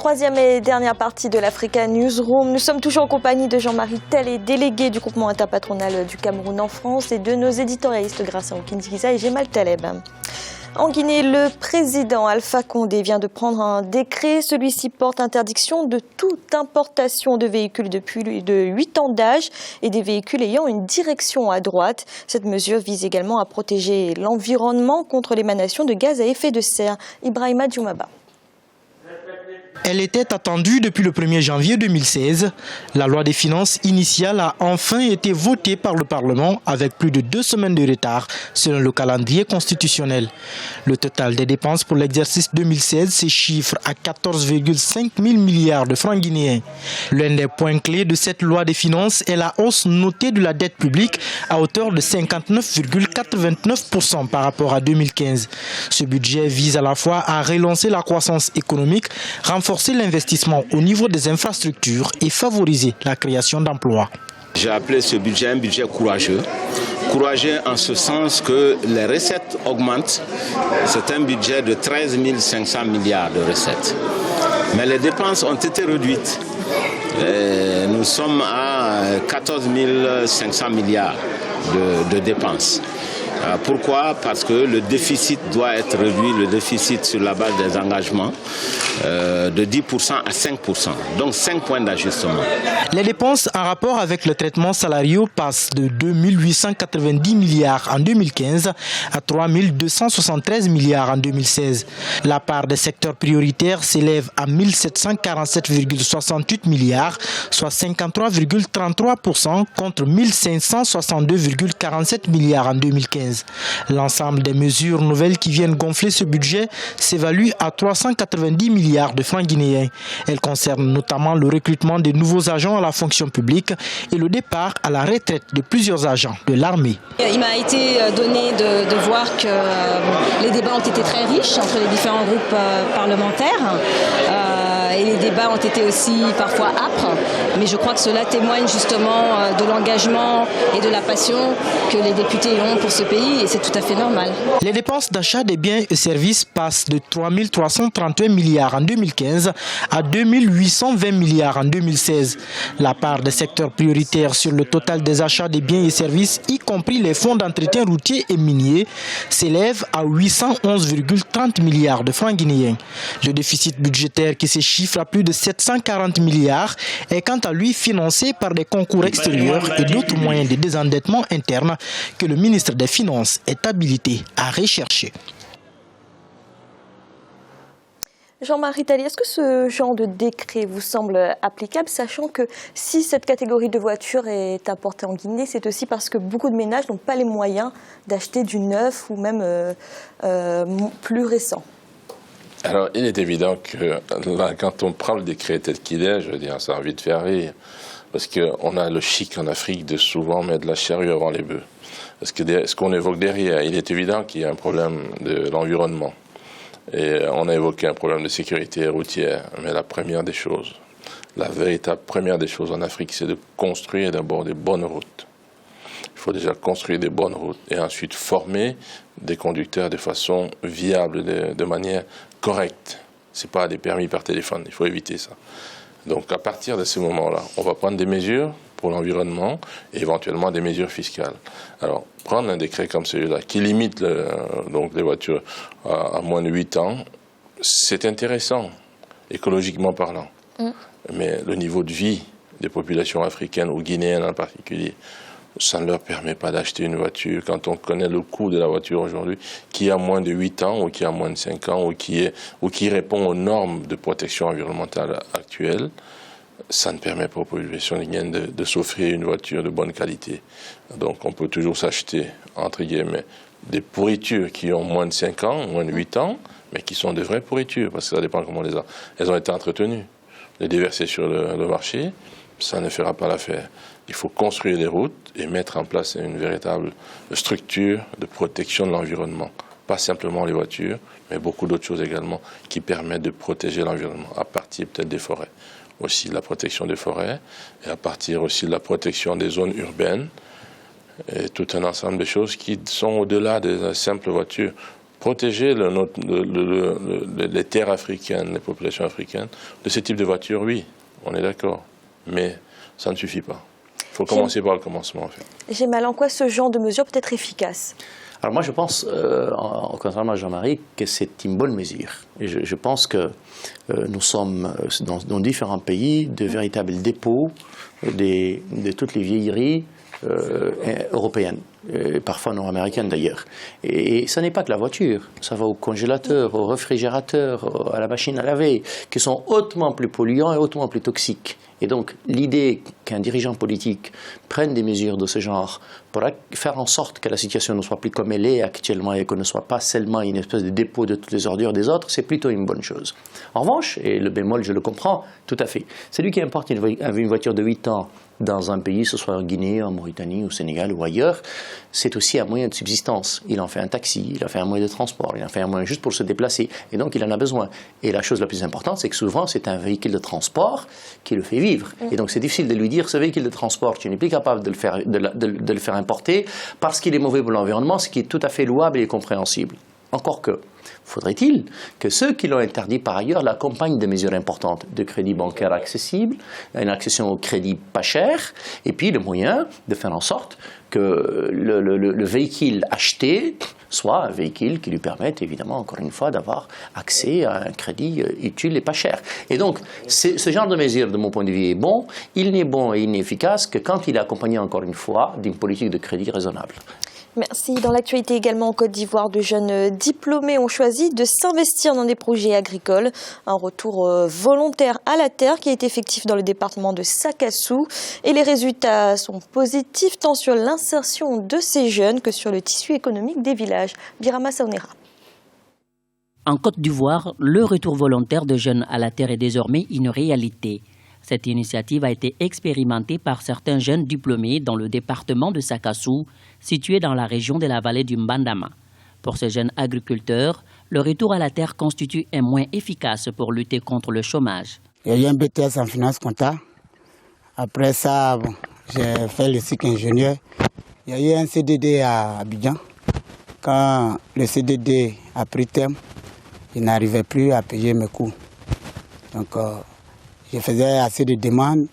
Troisième et dernière partie de l'Africa Newsroom. Nous sommes toujours en compagnie de Jean-Marie Tellé, délégué du groupement interpatronal du Cameroun en France, et de nos éditorialistes Grâce Nkinzikiza et Gemal Taleb. En Guinée, le président Alpha Condé vient de prendre un décret. Celui-ci porte interdiction de toute importation de véhicules de plus de 8 ans d'âge et des véhicules ayant une direction à droite. Cette mesure vise également à protéger l'environnement contre l'émanation de gaz à effet de serre. Ibrahima Djoumaba. Elle était attendue depuis le 1er janvier 2016. La loi des finances initiale a enfin été votée par le Parlement avec plus de 2 semaines de retard selon le calendrier constitutionnel. Le total des dépenses pour l'exercice 2016 se chiffre à 14,5 000 milliards de francs guinéens. L'un des points clés de cette loi des finances est la hausse notée de la dette publique à hauteur de 59,89% par rapport à 2015. Ce budget vise à la fois à relancer la croissance économique, renforcer l'investissement au niveau des infrastructures et favoriser la création d'emplois. J'ai appelé ce budget un budget courageux. Courageux en ce sens que les recettes augmentent. C'est un budget de 13 500 milliards de recettes. Mais les dépenses ont été réduites. Et nous sommes à 14 500 milliards de dépenses. Pourquoi? Parce que le déficit doit être réduit, le déficit sur la base des engagements, de 10% à 5%. Donc 5 points d'ajustement. Les dépenses en rapport avec le traitement salariaux passent de 2 890 milliards en 2015 à 3 273 milliards en 2016. La part des secteurs prioritaires s'élève à 1 747,68 milliards, soit 53,33% contre 1 562,47 milliards en 2015. L'ensemble des mesures nouvelles qui viennent gonfler ce budget s'évalue à 390 milliards de francs guinéens. Elles concernent notamment le recrutement de nouveaux agents à la fonction publique et le départ à la retraite de plusieurs agents de l'armée. Il m'a été donné de voir que les débats ont été très riches entre les différents groupes parlementaires. Et les débats ont été aussi parfois âpres, mais je crois que cela témoigne justement de l'engagement et de la passion que les députés ont pour ce pays, et c'est tout à fait normal. Les dépenses d'achat des biens et services passent de 3 331 milliards en 2015 à 2 820 milliards en 2016. La part des secteurs prioritaires sur le total des achats des biens et services, y compris les fonds d'entretien routier et minier, s'élève à 811,30 milliards de francs guinéens. Le déficit budgétaire qui se chiffre à plus de 740 milliards est quant à lui financé par des concours extérieurs et d'autres moyens de désendettement interne que le ministre des Finances est habilité à rechercher. Jean-Marie Tellé, est-ce que ce genre de décret vous semble applicable, sachant que si cette catégorie de voitures est importée en Guinée, c'est aussi parce que beaucoup de ménages n'ont pas les moyens d'acheter du neuf ou même plus récent? Alors, il est évident que là, quand on prend le décret tel qu'il est, je veux dire, ça a envie de faire rire. Parce qu'on a le chic en Afrique de souvent mettre la charrue avant les bœufs. Parce que ce qu'on évoque derrière, il est évident qu'il y a un problème de l'environnement. Et on a évoqué un problème de sécurité routière. Mais la première des choses, la véritable première des choses en Afrique, c'est de construire d'abord des bonnes routes. Il faut déjà construire des bonnes routes et ensuite former des conducteurs de façon viable, de manière correcte. Ce n'est pas des permis par téléphone, il faut éviter ça. Donc à partir de ce moment-là, on va prendre des mesures pour l'environnement et éventuellement des mesures fiscales. Alors prendre un décret comme celui-là qui limite donc les voitures à moins de 8 ans, c'est intéressant, écologiquement parlant. Mais le niveau de vie des populations africaines ou guinéennes en particulier, ça ne leur permet pas d'acheter une voiture quand on connaît le coût de la voiture aujourd'hui, qui a moins de 8 ans ou qui a moins de 5 ans ou qui répond aux normes de protection environnementale actuelles. Ça ne permet pas aux populations guinéennes de s'offrir une voiture de bonne qualité. Donc on peut toujours s'acheter, entre guillemets, des pourritures qui ont moins de 5 ans, moins de 8 ans, mais qui sont de vraies pourritures, parce que ça dépend comment elles ont été entretenues. Les déverser sur le marché, ça ne fera pas l'affaire. Il faut construire des routes et mettre en place une véritable structure de protection de l'environnement. Pas simplement les voitures, mais beaucoup d'autres choses également qui permettent de protéger l'environnement, à partir peut-être des forêts. Aussi de la protection des forêts, et à partir aussi de la protection des zones urbaines, et tout un ensemble de choses qui sont au-delà des simples voitures. Protéger les terres africaines, les populations africaines, de ce type de voitures, oui, on est d'accord. Mais ça ne suffit pas. Il faut commencer par le commencement, en fait. J'ai mal en quoi ce genre de mesure peut être efficace? Alors moi je pense, contrairement à Jean-Marie, que c'est une bonne mesure. Et je pense que nous sommes dans différents pays de véritables dépôts de toutes les vieilleries européennes, et parfois nord-américaines d'ailleurs. Et ça n'est pas que la voiture, ça va au congélateur, au réfrigérateur, à la machine à laver, qui sont hautement plus polluants et hautement plus toxiques. Et donc l'idée qu'un dirigeant politique prenne des mesures de ce genre pour faire en sorte que la situation ne soit plus comme elle est actuellement et que ne soit pas seulement une espèce de dépôt de toutes les ordures des autres, c'est plutôt une bonne chose. En revanche, et le bémol je le comprends tout à fait, celui qui importe une voiture de 8 ans dans un pays, que ce soit en Guinée, en Mauritanie, au Sénégal ou ailleurs, c'est aussi un moyen de subsistance. Il en fait un taxi, il en fait un moyen de transport, il en fait un moyen juste pour se déplacer. Et donc, il en a besoin. Et la chose la plus importante, c'est que souvent, c'est un véhicule de transport qui le fait vivre. Et donc, c'est difficile de lui dire, ce véhicule de transport, tu n'es plus capable de le faire importer parce qu'il est mauvais pour l'environnement, ce qui est tout à fait louable et compréhensible. Encore que, faudrait-il que ceux qui l'ont interdit par ailleurs l'accompagnent de mesures importantes, de crédit bancaire accessible, une accession au crédit pas cher, et puis le moyen de faire en sorte que le véhicule acheté soit un véhicule qui lui permette évidemment, encore une fois, d'avoir accès à un crédit utile et pas cher. Et donc, ce genre de mesure, de mon point de vue, est bon. Il n'est bon et inefficace que quand il est accompagné, encore une fois, d'une politique de crédit raisonnable. Merci. Dans l'actualité également en Côte d'Ivoire, de jeunes diplômés ont choisi de s'investir dans des projets agricoles. Un retour volontaire à la terre qui est effectif dans le département de Sakassou. Et les résultats sont positifs tant sur l'insertion de ces jeunes que sur le tissu économique des villages. Birama Saonera. En Côte d'Ivoire, le retour volontaire de jeunes à la terre est désormais une réalité. Cette initiative a été expérimentée par certains jeunes diplômés dans le département de Sakassou, situé dans la région de la vallée du Mbandama. Pour ces jeunes agriculteurs, le retour à la terre constitue un moyen efficace pour lutter contre le chômage. Il y a eu un BTS en finance comptable. Après ça, j'ai fait le cycle ingénieur. Il y a eu un CDD à Abidjan. Quand le CDD a pris terme, je n'arrivais plus à payer mes coûts. Donc, je faisais assez de demandes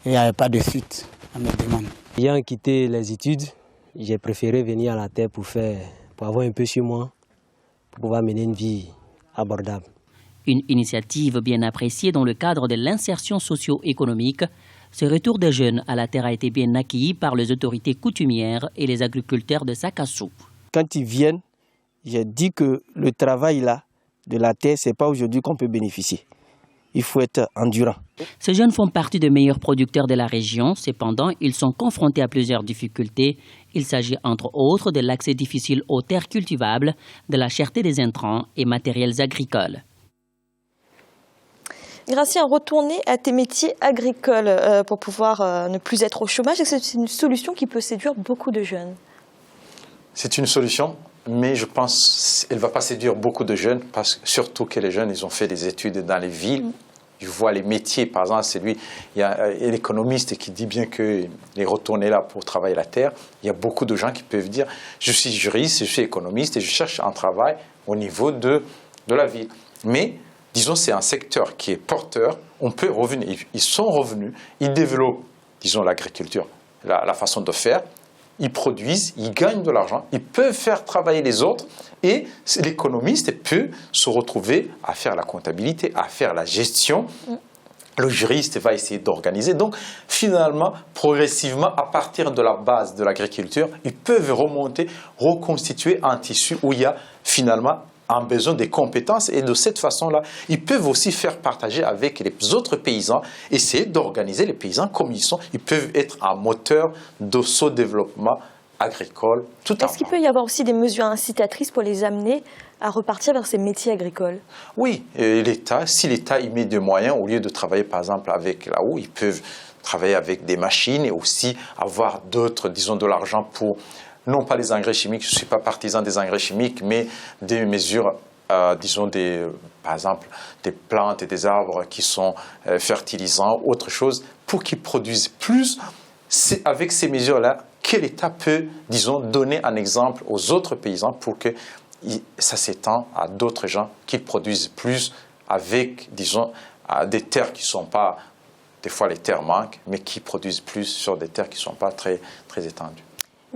et il n'y avait pas de suite à mes demandes. Ayant quitté les études, j'ai préféré venir à la terre pour avoir un peu sur moi, pour pouvoir mener une vie abordable. Une initiative bien appréciée dans le cadre de l'insertion socio-économique. Ce retour des jeunes à la terre a été bien accueilli par les autorités coutumières et les agriculteurs de Sakassou. Quand ils viennent, j'ai dit que le travail là, de la terre, ce n'est pas aujourd'hui qu'on peut bénéficier. Il faut être endurant. Ces jeunes font partie des meilleurs producteurs de la région. Cependant, ils sont confrontés à plusieurs difficultés. Il s'agit entre autres de l'accès difficile aux terres cultivables, de la cherté des intrants et matériels agricoles. Gracien, retourner à tes métiers agricoles pour pouvoir ne plus être au chômage, est-ce que c'est une solution qui peut séduire beaucoup de jeunes? C'est une solution, mais je pense qu'elle ne va pas séduire beaucoup de jeunes, parce que surtout que les jeunes, ils ont fait des études dans les villes. Ils voient les métiers, par exemple, il y a l'économiste qui dit bien qu'il est retourné là pour travailler la terre. Il y a beaucoup de gens qui peuvent dire, je suis juriste, je suis économiste et je cherche un travail au niveau de la ville. Mais, disons, c'est un secteur qui est porteur, on peut revenir, ils sont revenus, ils développent, disons, l'agriculture, la façon de faire. Ils produisent, ils gagnent de l'argent, ils peuvent faire travailler les autres et l'économiste peut se retrouver à faire la comptabilité, à faire la gestion. Le juriste va essayer d'organiser. Donc, finalement, progressivement, à partir de la base de l'agriculture, ils peuvent remonter, reconstituer un tissu où il y a finalement un besoin des compétences et de cette façon-là, ils peuvent aussi faire partager avec les autres paysans, essayer d'organiser les paysans comme ils sont. Ils peuvent être un moteur de ce développement agricole tout en temps. Est-ce qu'il peut y avoir aussi des mesures incitatrices pour les amener à repartir vers ces métiers agricoles? Oui, si l'État y met des moyens, au lieu de travailler par exemple avec là-haut, ils peuvent travailler avec des machines et aussi avoir d'autres, disons, de l'argent pour... Non pas les engrais chimiques, je ne suis pas partisan des engrais chimiques, mais des mesures, disons, par exemple, des plantes et des arbres qui sont fertilisants, autre chose, pour qu'ils produisent plus. C'est avec ces mesures-là que l'État peut, disons, donner un exemple aux autres paysans pour qu'ils ça s'étend à d'autres gens qui produisent plus avec, disons, des terres qui ne sont pas, des fois les terres manquent, mais qui produisent plus sur des terres qui ne sont pas très, très étendues.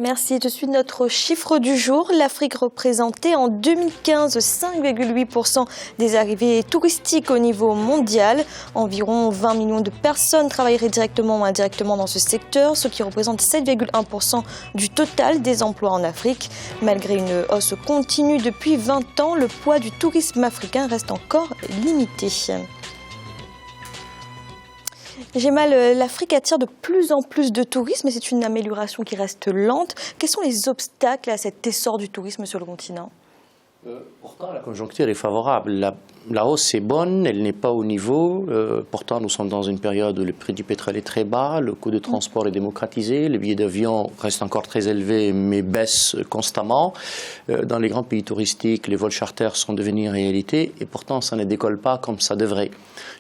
Merci. Tout de suite, notre chiffre du jour. L'Afrique représentait en 2015 5,8% des arrivées touristiques au niveau mondial. Environ 20 millions de personnes travailleraient directement ou indirectement dans ce secteur, ce qui représente 7,1% du total des emplois en Afrique. Malgré une hausse continue depuis 20 ans, le poids du tourisme africain reste encore limité. Gémal, l'Afrique attire de plus en plus de touristes, mais c'est une amélioration qui reste lente. Quels sont les obstacles à cet essor du tourisme sur le continent ? Pourtant, la conjoncture est favorable. La hausse est bonne, elle n'est pas au niveau. Pourtant, nous sommes dans une période où le prix du pétrole est très bas, le coût de transport est démocratisé, les billets d'avion restent encore très élevés mais baissent constamment. Dans les grands pays touristiques, les vols charters sont devenus réalité et pourtant, ça ne décolle pas comme ça devrait.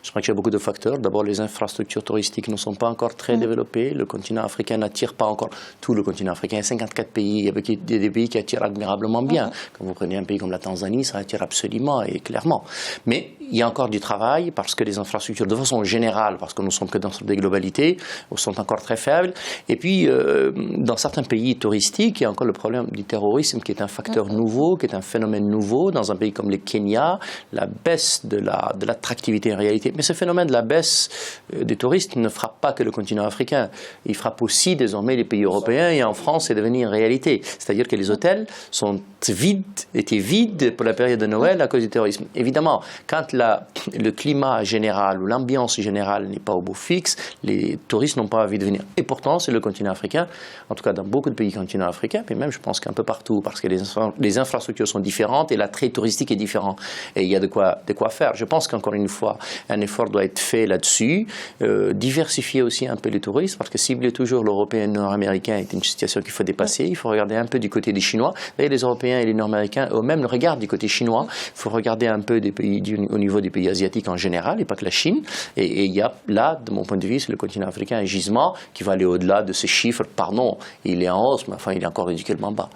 Je crois qu'il y a beaucoup de facteurs. D'abord, les infrastructures touristiques ne sont pas encore très développées. Le continent africain n'attire pas encore tout le continent africain. Il y a 54 pays, il y a des pays qui attirent admirablement bien. Quand vous prenez un pays comme la Tanzanie, ça attire absolument et clairement. Mais il y a encore du travail parce que les infrastructures, de façon générale, parce que nous sommes que dans des globalités, sont encore très faibles. Et puis, dans certains pays touristiques, il y a encore le problème du terrorisme qui est un facteur nouveau, qui est un phénomène nouveau. Dans un pays comme le Kenya, la baisse de l'attractivité en réalité. Mais ce phénomène de la baisse des touristes ne frappe pas que le continent africain. Il frappe aussi désormais les pays européens et en France, c'est devenu une réalité. C'est-à-dire que les hôtels étaient vides pour la période de Noël à cause du terrorisme. Évidemment, quand le climat général ou l'ambiance générale n'est pas au beau fixe, les touristes n'ont pas envie de venir. Et pourtant, c'est le continent africain, en tout cas dans beaucoup de pays continents africains, mais même je pense qu'un peu partout, parce que les infrastructures sont différentes et l'attrait touristique est différent. Et il y a de quoi faire. Je pense qu'encore une fois, un effort doit être fait là-dessus, diversifier aussi un peu les touristes, parce que cibler toujours l'Européen et le Nord-Américain est une situation qu'il faut dépasser. Il faut regarder un peu du côté des Chinois. Et les Européens et les Nord-Américains eux-mêmes regardent du côté chinois. Il faut regarder un peu des pays au niveau des pays asiatiques en général, et pas que la Chine. Et il y a là, de mon point de vue, c'est le continent africain un gisement qui va aller au-delà de ces chiffres. Pardon, il est en hausse, mais enfin, il est encore ridiculement bas.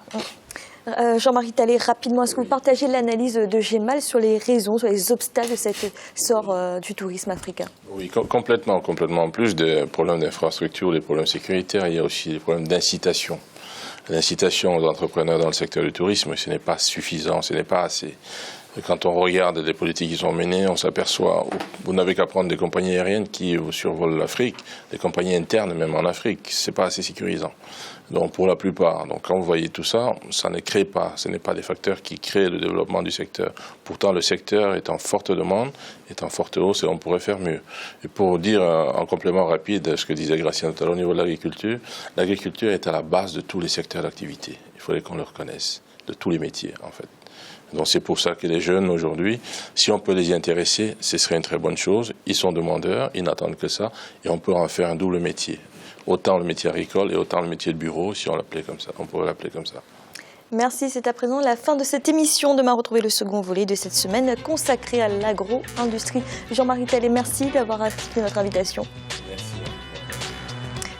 Jean-Marie Talley, rapidement, est-ce que vous partagez l'analyse de Gémal sur les raisons, sur les obstacles de cet essor du tourisme africain ? Oui, complètement. En plus des problèmes d'infrastructure, des problèmes sécuritaires, il y a aussi des problèmes d'incitation. L'incitation aux entrepreneurs dans le secteur du tourisme, ce n'est pas suffisant, ce n'est pas assez. Quand on regarde les politiques qui sont menées, on s'aperçoit, vous n'avez qu'à prendre des compagnies aériennes qui survolent l'Afrique, des compagnies internes même en Afrique, c'est pas assez sécurisant. Donc pour la plupart, quand vous voyez tout ça, ça ne crée pas, ce n'est pas des facteurs qui créent le développement du secteur. Pourtant le secteur est en forte demande, est en forte hausse et on pourrait faire mieux. Et pour dire en complément rapide à ce que disait Gracien tout à l'heure au niveau de l'agriculture est à la base de tous les secteurs d'activité. Il faudrait qu'on le reconnaisse, de tous les métiers en fait. Donc c'est pour ça que les jeunes aujourd'hui, si on peut les y intéresser, ce serait une très bonne chose. Ils sont demandeurs, ils n'attendent que ça, et on peut en faire un double métier. Autant le métier agricole et autant le métier de bureau, si on l'appelait comme ça. On pourrait l'appeler comme ça. Merci, c'est à présent la fin de cette émission. Demain, retrouvez le second volet de cette semaine consacré à l'agro-industrie. Jean-Marie Talley, merci d'avoir accepté notre invitation. Merci.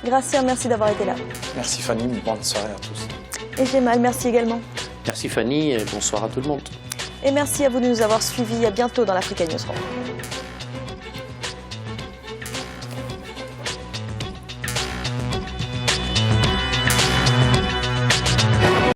Gracien, merci d'avoir été là. Merci Fanny, bonne soirée à tous. Et Gémal, merci également. Merci Fanny et bonsoir à tout le monde. Et merci à vous de nous avoir suivis. À bientôt dans l'Africa News France.